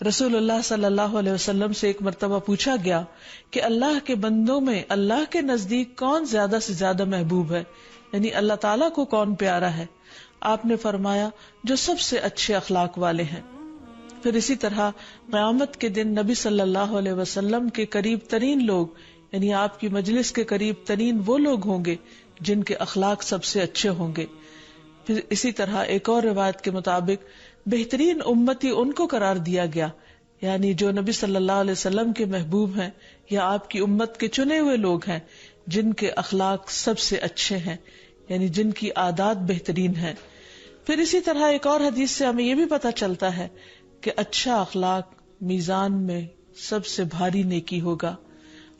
رسول اللہ صلی اللہ علیہ وسلم سے ایک مرتبہ پوچھا گیا کہ اللہ کے بندوں میں اللہ کے نزدیک کون زیادہ سے زیادہ محبوب ہے، یعنی اللہ تعالیٰ کو کون پیارا ہے؟ آپ نے فرمایا جو سب سے اچھے اخلاق والے ہیں۔ پھر اسی طرح قیامت کے دن نبی صلی اللہ علیہ وسلم کے قریب ترین لوگ یعنی آپ کی مجلس کے قریب ترین وہ لوگ ہوں گے جن کے اخلاق سب سے اچھے ہوں گے۔ پھر اسی طرح ایک اور روایت کے مطابق بہترین امتی ان کو قرار دیا گیا، یعنی جو نبی صلی اللہ علیہ وسلم کے محبوب ہیں یا آپ کی امت کے چنے ہوئے لوگ ہیں جن کے اخلاق سب سے اچھے ہیں، یعنی جن کی عادات بہترین ہیں۔ پھر اسی طرح ایک اور حدیث سے ہمیں یہ بھی پتہ چلتا ہے کہ اچھا اخلاق میزان میں سب سے بھاری نیکی ہوگا۔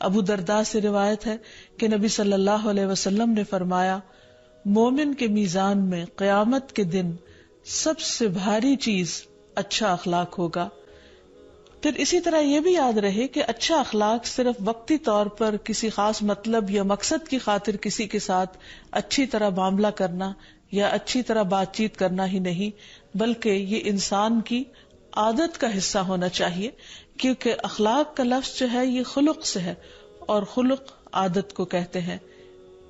ابو درداء سے روایت ہے کہ نبی صلی اللہ علیہ وسلم نے فرمایا مومن کے میزان میں قیامت کے دن سب سے بھاری چیز اچھا اخلاق ہوگا۔ پھر اسی طرح یہ بھی یاد رہے کہ اچھا اخلاق صرف وقتی طور پر کسی خاص مطلب یا مقصد کی خاطر کسی کے ساتھ اچھی طرح معاملہ کرنا یا اچھی طرح بات چیت کرنا ہی نہیں، بلکہ یہ انسان کی عادت کا حصہ ہونا چاہیے، کیونکہ اخلاق کا لفظ جو ہے یہ خلق سے ہے، اور خلق عادت کو کہتے ہیں،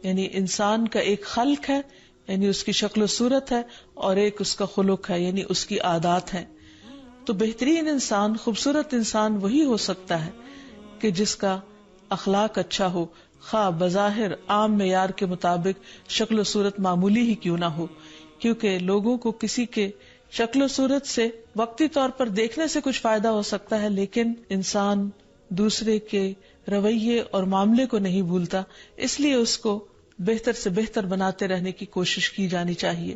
یعنی انسان کا ایک خلق ہے یعنی اس کی شکل و صورت ہے، اور ایک اس کا خلق ہے یعنی اس کی عادات ہیں۔ تو بہترین انسان، خوبصورت انسان وہی ہو سکتا ہے کہ جس کا اخلاق اچھا ہو، خواہ بظاہر عام معیار کے مطابق شکل و صورت معمولی ہی کیوں نہ ہو، کیونکہ لوگوں کو کسی کے شکل و صورت سے وقتی طور پر دیکھنے سے کچھ فائدہ ہو سکتا ہے، لیکن انسان دوسرے کے رویے اور معاملے کو نہیں بھولتا، اس لیے اس کو بہتر سے بہتر بناتے رہنے کی کوشش کی جانی چاہیے۔